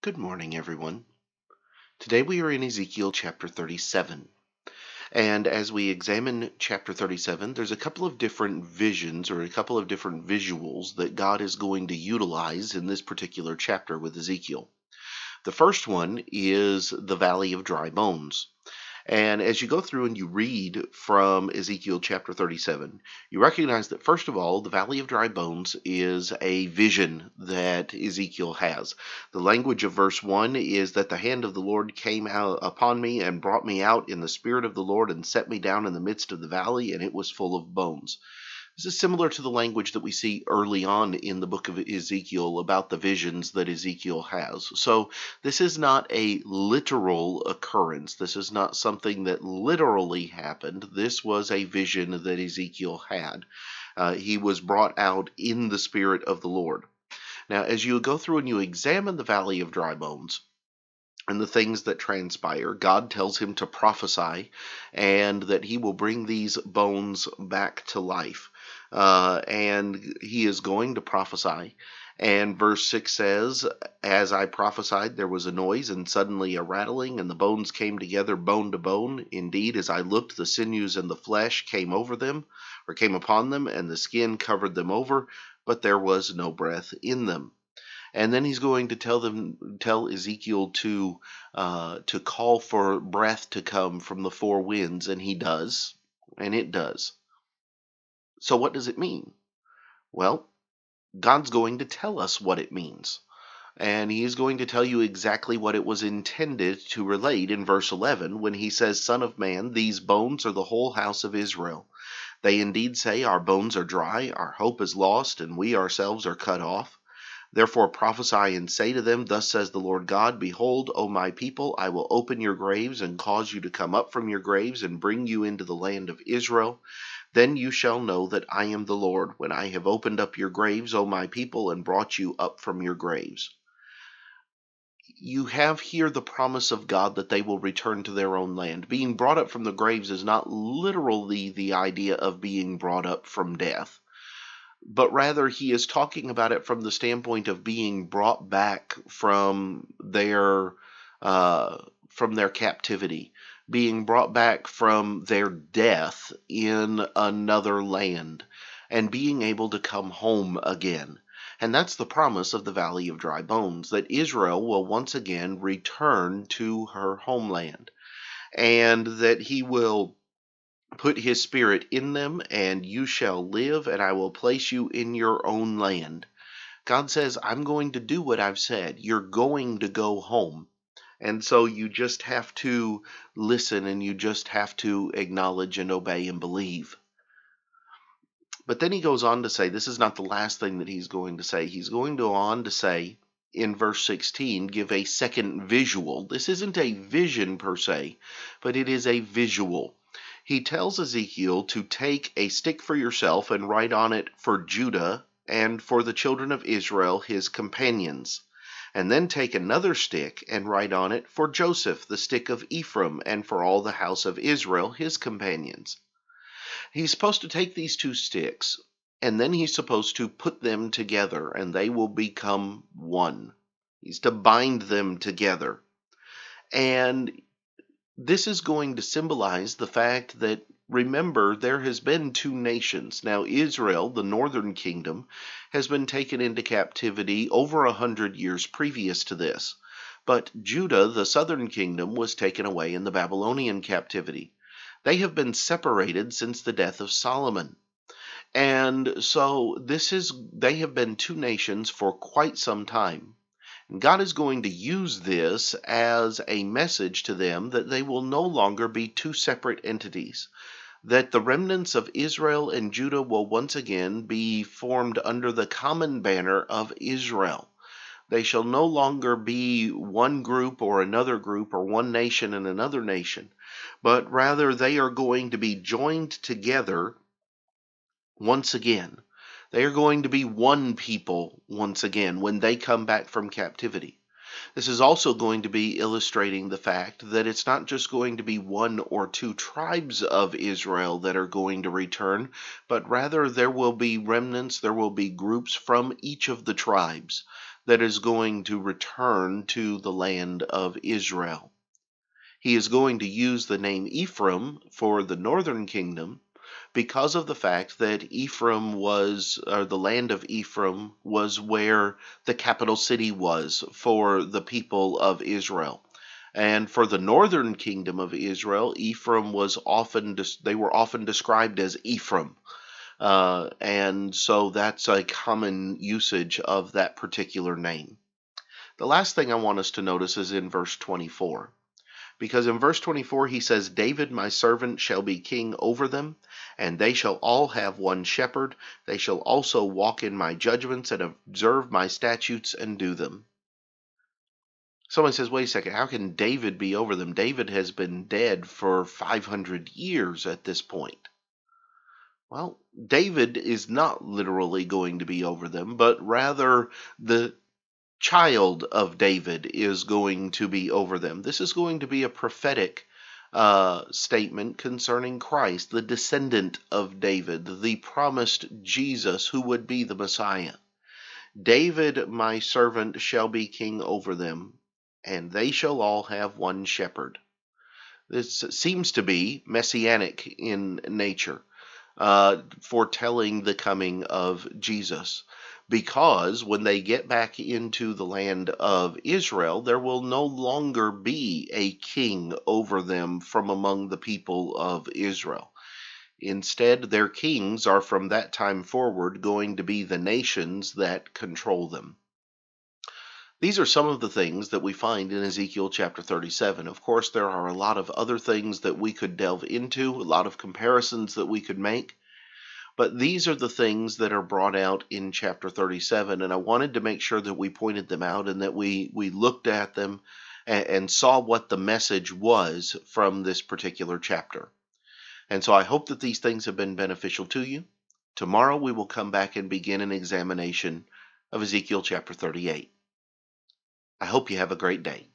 Good morning, everyone. Today we are in Ezekiel chapter 37. And as we examine chapter 37, there's a couple of different visions or a couple of different visuals that God is going to utilize in this particular chapter with Ezekiel. The first one is the Valley of Dry Bones. And as you go through and you read from Ezekiel chapter 37, you recognize that, first of all, the Valley of Dry Bones is a vision that Ezekiel has. The language of verse 1 is that the hand of the Lord came out upon me and brought me out in the spirit of the Lord and set me down in the midst of the valley, and it was full of bones. This is similar to the language that we see early on in the book of Ezekiel about the visions that Ezekiel has. So this is not a literal occurrence. This is not something that literally happened. This was a vision that Ezekiel had. He was brought out in the Spirit of the Lord. Now, as you go through and you examine the Valley of Dry Bones, and the things that transpire, God tells him to prophesy and that he will bring these bones back to life. And he is going to prophesy. And verse 6 says, "As I prophesied, there was a noise and suddenly a rattling, and the bones came together bone to bone. Indeed, as I looked, the sinews and the flesh came over them, or came upon them, and the skin covered them over, but there was no breath in them." And then he's going to tell Ezekiel to call for breath to come from the four winds, and he does, and it does. So what does it mean? Well, God's going to tell us what it means. And he is going to tell you exactly what it was intended to relate in verse 11 when he says, "Son of man, these bones are the whole house of Israel. They indeed say, our bones are dry, our hope is lost, and we ourselves are cut off. Therefore prophesy and say to them, Thus says the Lord God, Behold, O my people, I will open your graves and cause you to come up from your graves and bring you into the land of Israel. Then you shall know that I am the Lord, when I have opened up your graves, O my people, and brought you up from your graves." You have here the promise of God that they will return to their own land. Being brought up from the graves is not literally the idea of being brought up from death, but rather he is talking about it from the standpoint of being brought back from their captivity, being brought back from their death in another land, and being able to come home again. And that's the promise of the Valley of Dry Bones, that Israel will once again return to her homeland, and that he will put his spirit in them, and you shall live, and I will place you in your own land. God says, I'm going to do what I've said. You're going to go home. And so you just have to listen, and you just have to acknowledge and obey and believe. But then he goes on to say, this is not the last thing that he's going to say. He's going to go on to say, in verse 16, give a second visual. This isn't a vision per se, but it is a visual. He tells Ezekiel to take a stick for yourself and write on it for Judah and for the children of Israel, his companions. And then take another stick and write on it for Joseph, the stick of Ephraim, and for all the house of Israel, his companions. He's supposed to take these two sticks, and then he's supposed to put them together, and they will become one. He's to bind them together. And this is going to symbolize the fact that, remember, there has been two nations. Now, Israel, the northern kingdom, has been taken into captivity over 100 years previous to this. But Judah, the southern kingdom, was taken away in the Babylonian captivity. They have been separated since the death of Solomon. And so they have been two nations for quite some time. God is going to use this as a message to them that they will no longer be two separate entities, that the remnants of Israel and Judah will once again be formed under the common banner of Israel. They shall no longer be one group or another group, or one nation and another nation, but rather they are going to be joined together once again. They are going to be one people once again when they come back from captivity. This is also going to be illustrating the fact that it's not just going to be one or two tribes of Israel that are going to return, but rather there will be remnants, there will be groups from each of the tribes that is going to return to the land of Israel. He is going to use the name Ephraim for the northern kingdom because of the fact that Ephraim was, or the land of Ephraim was where the capital city was for the people of Israel. And for the northern kingdom of Israel, Ephraim was often, they were often described as Ephraim. And so that's a common usage of that particular name. The last thing I want us to notice is in verse 24. Because in verse 24 he says, David my servant shall be king over them, and they shall all have one shepherd. They shall also walk in my judgments and observe my statutes and do them. Someone says, wait a second, how can David be over them? David has been dead for 500 years at this point. Well, David is not literally going to be over them, but rather the child of David is going to be over them. This is going to be a prophetic statement concerning Christ, the descendant of David, the promised Jesus who would be the Messiah. David, my servant, shall be king over them, and they shall all have one shepherd. This seems to be messianic in nature, foretelling the coming of Jesus. Because when they get back into the land of Israel, there will no longer be a king over them from among the people of Israel. Instead, their kings are from that time forward going to be the nations that control them. These are some of the things that we find in Ezekiel chapter 37. Of course, there are a lot of other things that we could delve into, a lot of comparisons that we could make. But these are the things that are brought out in chapter 37, and I wanted to make sure that we pointed them out and that we looked at them and saw what the message was from this particular chapter. And so I hope that these things have been beneficial to you. Tomorrow we will come back and begin an examination of Ezekiel chapter 38. I hope you have a great day.